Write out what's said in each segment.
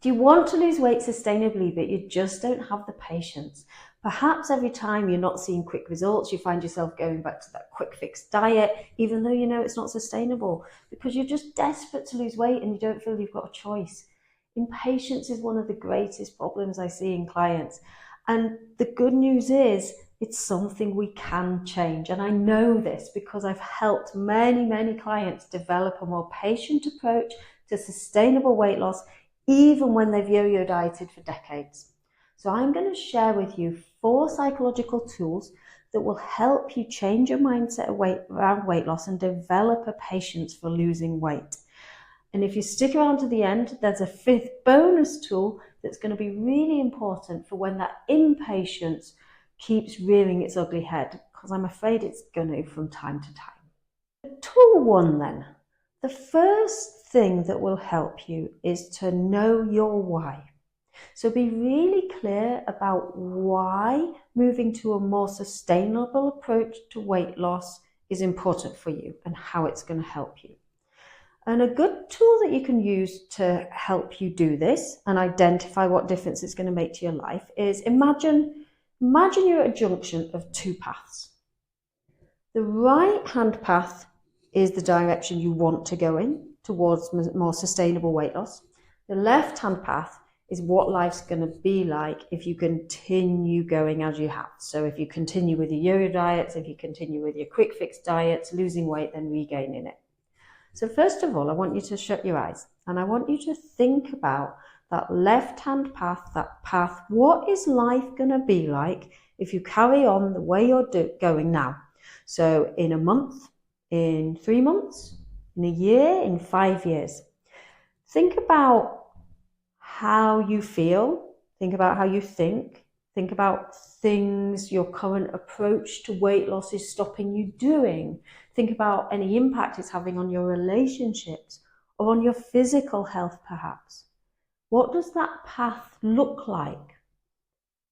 If you want to lose weight sustainably, but you just don't have the patience, perhaps every time you're not seeing quick results, you find yourself going back to that quick fix diet, even though you know it's not sustainable, because you're just desperate to lose weight and you don't feel you've got a choice. Impatience is one of the greatest problems I see in clients. And the good news is it's something we can change. And I know this because I've helped many, many clients develop a more patient approach to sustainable weight loss, even when they've yo-yo dieted for decades. So I'm going to share with you 4 psychological tools that will help you change your mindset around weight loss and develop a patience for losing weight. And if you stick around to the end, there's a 5th bonus tool that's going to be really important for when that impatience keeps rearing its ugly head, because I'm afraid it's going to from time to time. Tool 1 then. The first thing that will help you is to know your why. So be really clear about why moving to a more sustainable approach to weight loss is important for you and how it's going to help you. And a good tool that you can use to help you do this and identify what difference it's going to make to your life is imagine you're at a junction of 2 paths. The right-hand path is the direction you want to go in towards more sustainable weight loss. The left-hand path is what life's going to be like if you continue going as you have. So if you continue with your yo-yo diets, if you continue with your quick fix diets, losing weight, then regaining it. So first of all, I want you to shut your eyes and I want you to think about that left-hand path, that path. What is life going to be like if you carry on the way you're going now? So in a month, in 3 months, in a year, in 5 years. Think about how you feel, think about how you think about things your current approach to weight loss is stopping you doing. Think about any impact it's having on your relationships or on your physical health perhaps. What does that path look like?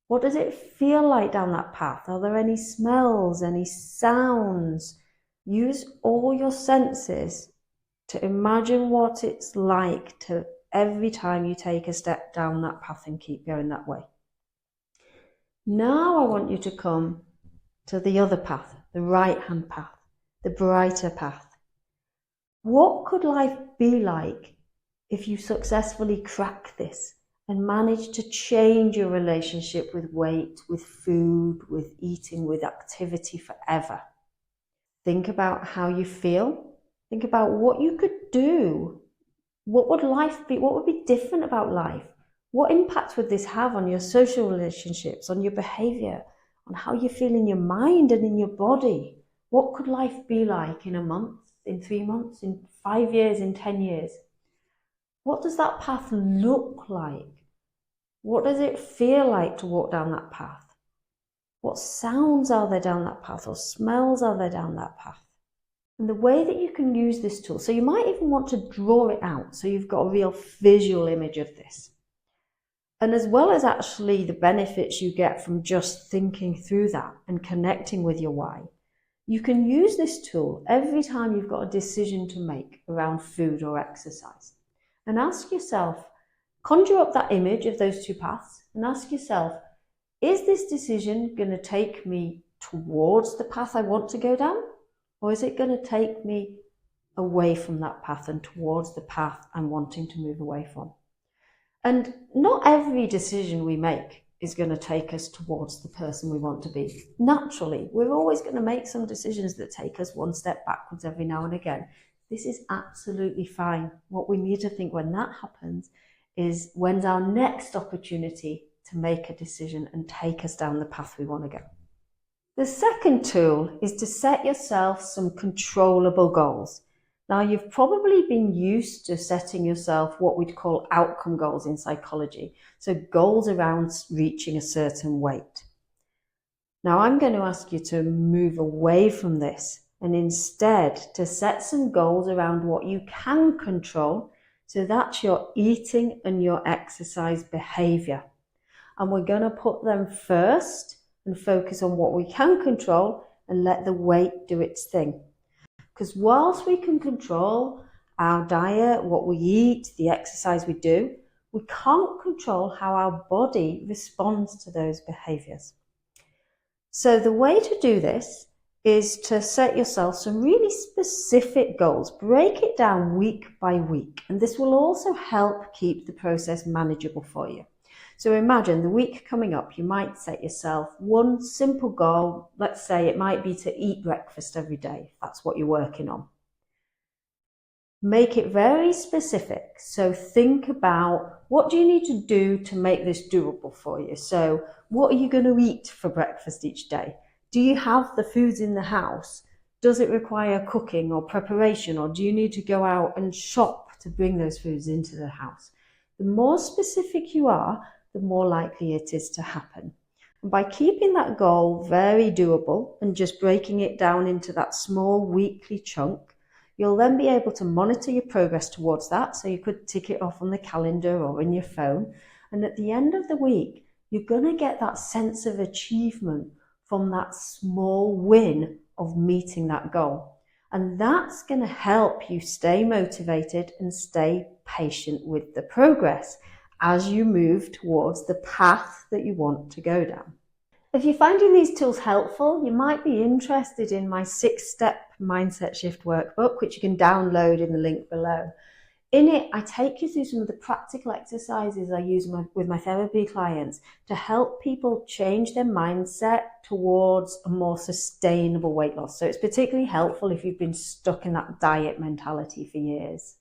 What does it feel like down that path? Are there any smells, any sounds? Use all your senses to imagine what it's like to every time you take a step down that path and keep going that way. Now I want you to come to the other path, the right-hand path, the brighter path. What could life be like if you successfully crack this and manage to change your relationship with weight, with food, with eating, with activity forever? Think about how you feel. Think about what you could do. What would life be? What would be different about life? What impact would this have on your social relationships, on your behavior, on how you feel in your mind and in your body? What could life be like in a month, in 3 months, in 5 years, in 10 years? What does that path look like? What does it feel like to walk down that path? What sounds are there down that path or smells are there down that path? And the way that you can use this tool, so you might even want to draw it out so you've got a real visual image of this. And as well as actually the benefits you get from just thinking through that and connecting with your why, you can use this tool every time you've got a decision to make around food or exercise. And ask yourself, conjure up that image of those 2 paths and ask yourself, is this decision going to take me towards the path I want to go down? Or is it going to take me away from that path and towards the path I'm wanting to move away from? And not every decision we make is going to take us towards the person we want to be. Naturally, we're always going to make some decisions that take us one step backwards every now and again. This is absolutely fine. What we need to think when that happens is when's our next opportunity to make a decision and take us down the path we want to go. The second tool is to set yourself some controllable goals. Now, you've probably been used to setting yourself what we'd call outcome goals in psychology. So goals around reaching a certain weight. Now, I'm going to ask you to move away from this and instead to set some goals around what you can control. So that's your eating and your exercise behavior. And we're going to put them first and focus on what we can control and let the weight do its thing. Because whilst we can control our diet, what we eat, the exercise we do, We can't control how our body responds to those behaviors. So the way to do this is to set yourself some really specific goals. Break it down week by week, and this will also help keep the process manageable for you. So imagine the week coming up, you might set yourself one simple goal. Let's say it might be to eat breakfast every day, if that's what you're working on. Make it very specific. So think about, what do you need to do to make this doable for you? So what are you going to eat for breakfast each day? Do you have the foods in the house? Does it require cooking or preparation, or do you need to go out and shop to bring those foods into the house? The more specific you are, the more likely it is to happen. And by keeping that goal very doable and just breaking it down into that small weekly chunk, you'll then be able to monitor your progress towards that. So you could tick it off on the calendar or in your phone. And at the end of the week, you're going to get that sense of achievement from that small win of meeting that goal. And that's going to help you stay motivated and stay patient with the progress as you move towards the path that you want to go down. If you're finding these tools helpful, you might be interested in my 6-step mindset shift workbook, which you can download in the link below. In it, I take you through some of the practical exercises I use with my therapy clients to help people change their mindset towards a more sustainable weight loss. So it's particularly helpful if you've been stuck in that diet mentality for years.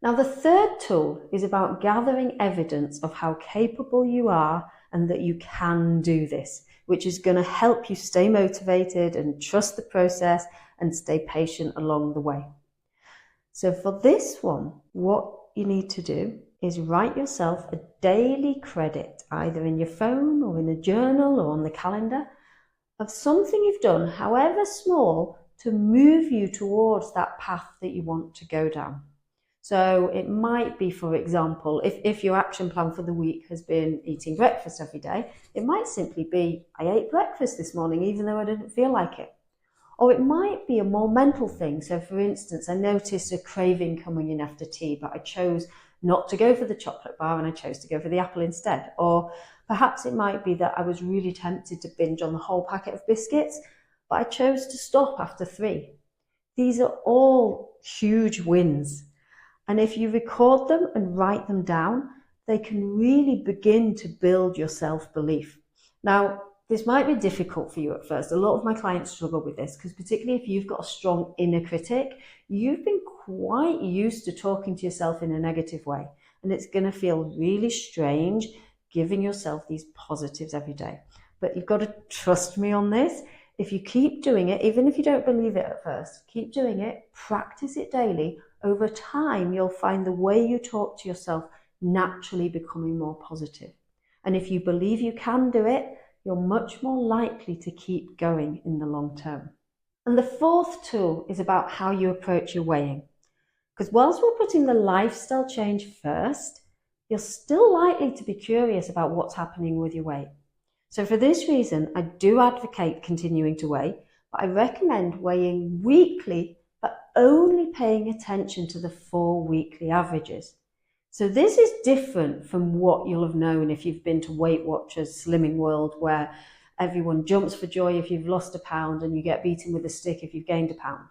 Now, the third tool is about gathering evidence of how capable you are and that you can do this, which is going to help you stay motivated and trust the process and stay patient along the way. So for this one, what you need to do is write yourself a daily credit, either in your phone or in a journal or on the calendar, of something you've done, however small, to move you towards that path that you want to go down. So it might be, for example, if your action plan for the week has been eating breakfast every day, it might simply be, I ate breakfast this morning even though I didn't feel like it. Or it might be a more mental thing. So for instance, I noticed a craving coming in after tea, but I chose not to go for the chocolate bar and I chose to go for the apple instead. Or perhaps it might be that I was really tempted to binge on the whole packet of biscuits, but I chose to stop after 3. These are all huge wins. And if you record them and write them down, they can really begin to build your self-belief. Now, this might be difficult for you at first. A lot of my clients struggle with this because particularly if you've got a strong inner critic, you've been quite used to talking to yourself in a negative way. And it's going to feel really strange giving yourself these positives every day. But you've got to trust me on this. If you keep doing it, even if you don't believe it at first, keep doing it, practice it daily. Over time, you'll find the way you talk to yourself naturally becoming more positive. And if you believe you can do it, you're much more likely to keep going in the long term. And the fourth tool is about how you approach your weighing. Because whilst we're putting the lifestyle change first, you're still likely to be curious about what's happening with your weight. So for this reason, I do advocate continuing to weigh, but I recommend weighing weekly, but only paying attention to the 4 weekly averages. So this is different from what you'll have known if you've been to Weight Watchers Slimming World, where everyone jumps for joy if you've lost a pound and you get beaten with a stick if you've gained a pound.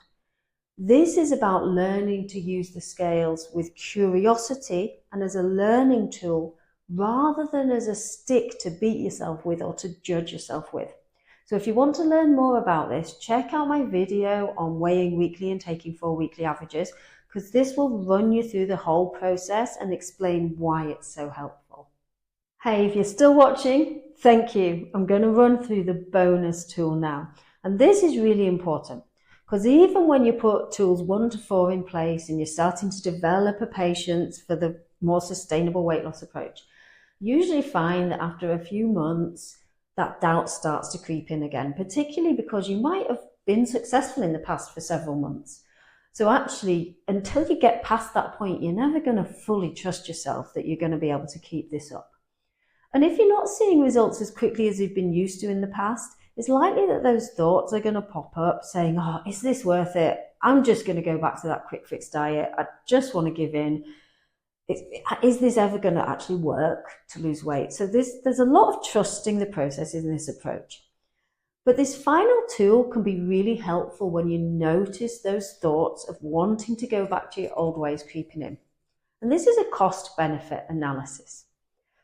This is about learning to use the scales with curiosity and as a learning tool rather than as a stick to beat yourself with or to judge yourself with. So if you want to learn more about this, check out my video on weighing weekly and taking 4 weekly averages, because this will run you through the whole process and explain why it's so helpful. Hey, if you're still watching, thank you. I'm going to run through the bonus tool now. And this is really important because even when you put tools 1 to 4 in place and you're starting to develop a patience for the more sustainable weight loss approach, you usually find that after a few months, that doubt starts to creep in again, particularly because you might have been successful in the past for several months. So actually, until you get past that point, you're never going to fully trust yourself that you're going to be able to keep this up. And if you're not seeing results as quickly as you've been used to in the past, it's likely that those thoughts are going to pop up saying, oh, is this worth it? I'm just going to go back to that quick fix diet. I just want to give in. is this ever going to actually work to lose weight? So there's a lot of trusting the process in this approach. But this final tool can be really helpful when you notice those thoughts of wanting to go back to your old ways creeping in. And this is a cost-benefit analysis.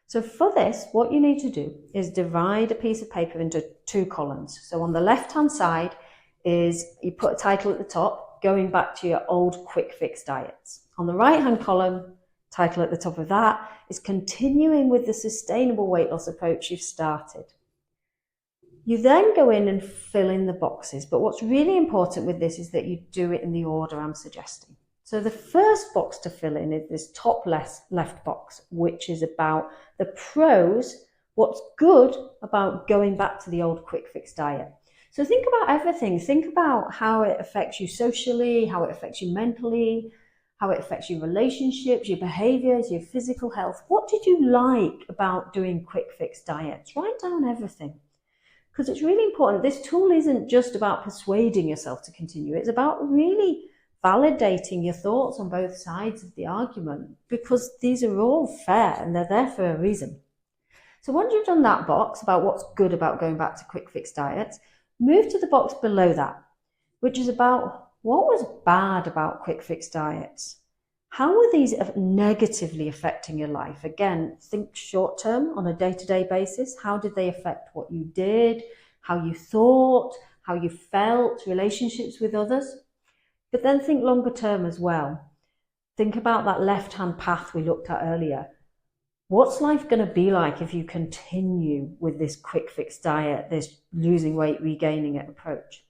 So for this, what you need to do is divide a piece of paper into 2 columns. So on the left-hand side is you put a title at the top, going back to your old quick fix diets. On the right-hand column, title at the top of that is continuing with the sustainable weight loss approach you've started. You then go in and fill in the boxes, but what's really important with this is that you do it in the order I'm suggesting. So the first box to fill in is this top left box, which is about the pros, what's good about going back to the old quick fix diet. So think about everything. Think about how it affects you socially, how it affects you mentally, how it affects your relationships, your behaviors, your physical health. What did you like about doing quick fix diets? Write down everything. Because it's really important. This tool isn't just about persuading yourself to continue. It's about really validating your thoughts on both sides of the argument, because these are all fair and they're there for a reason. So once you've done that box about what's good about going back to quick fix diets, move to the box below that, which is about what was bad about quick fix diets. How are these negatively affecting your life? Again, think short term on a day-to-day basis. How did they affect what you did, how you thought, how you felt, relationships with others? But then think longer term as well. Think about that left-hand path we looked at earlier. What's life going to be like if you continue with this quick fix diet, this losing weight, regaining it approach?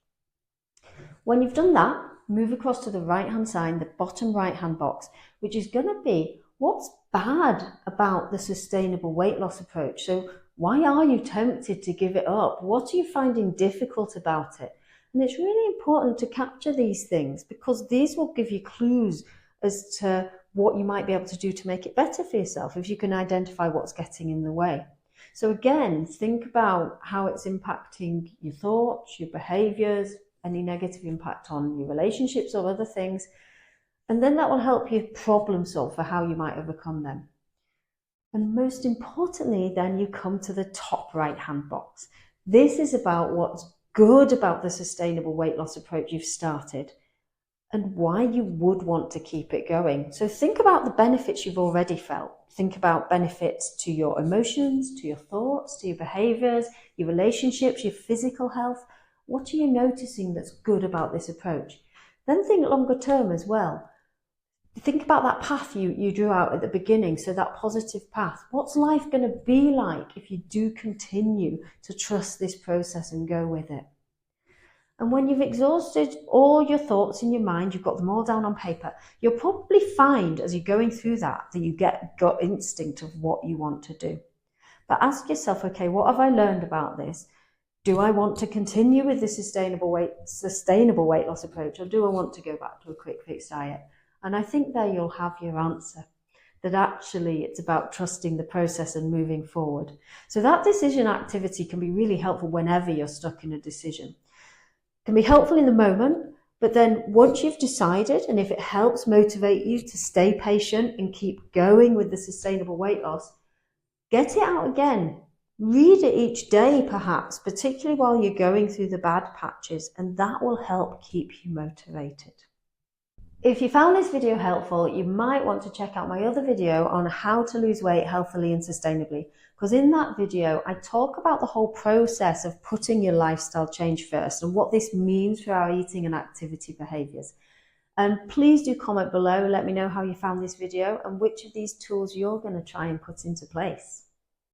When you've done that, move across to the right-hand side, the bottom right-hand box, which is going to be what's bad about the sustainable weight loss approach. So why are you tempted to give it up? What are you finding difficult about it? And it's really important to capture these things, because these will give you clues as to what you might be able to do to make it better for yourself if you can identify what's getting in the way. So again, think about how it's impacting your thoughts, your behaviors, any negative impact on your relationships or other things. And then that will help you problem solve for how you might overcome them. And most importantly, then you come to the top right-hand box. This is about what's good about the sustainable weight loss approach you've started and why you would want to keep it going. So think about the benefits you've already felt. Think about benefits to your emotions, to your thoughts, to your behaviors, your relationships, your physical health. What are you noticing that's good about this approach? Then think longer term as well. Think about that path you drew out at the beginning, so that positive path. What's life going to be like if you do continue to trust this process and go with it? And when you've exhausted all your thoughts in your mind, you've got them all down on paper, you'll probably find as you're going through that you get gut instinct of what you want to do. But ask yourself, okay, what have I learned about this? Do I want to continue with the sustainable weight loss approach, or do I want to go back to a quick fix diet? And I think there you'll have your answer, that actually it's about trusting the process and moving forward. So that decision activity can be really helpful whenever you're stuck in a decision. It can be helpful in the moment, but then once you've decided, and if it helps motivate you to stay patient and keep going with the sustainable weight loss, get it out again. Read it each day, perhaps, particularly while you're going through the bad patches, and that will help keep you motivated. If you found this video helpful, you might want to check out my other video on how to lose weight healthily and sustainably, because in that video, I talk about the whole process of putting your lifestyle change first and what this means for our eating and activity behaviors. And please do comment below, let me know how you found this video and which of these tools you're going to try and put into place.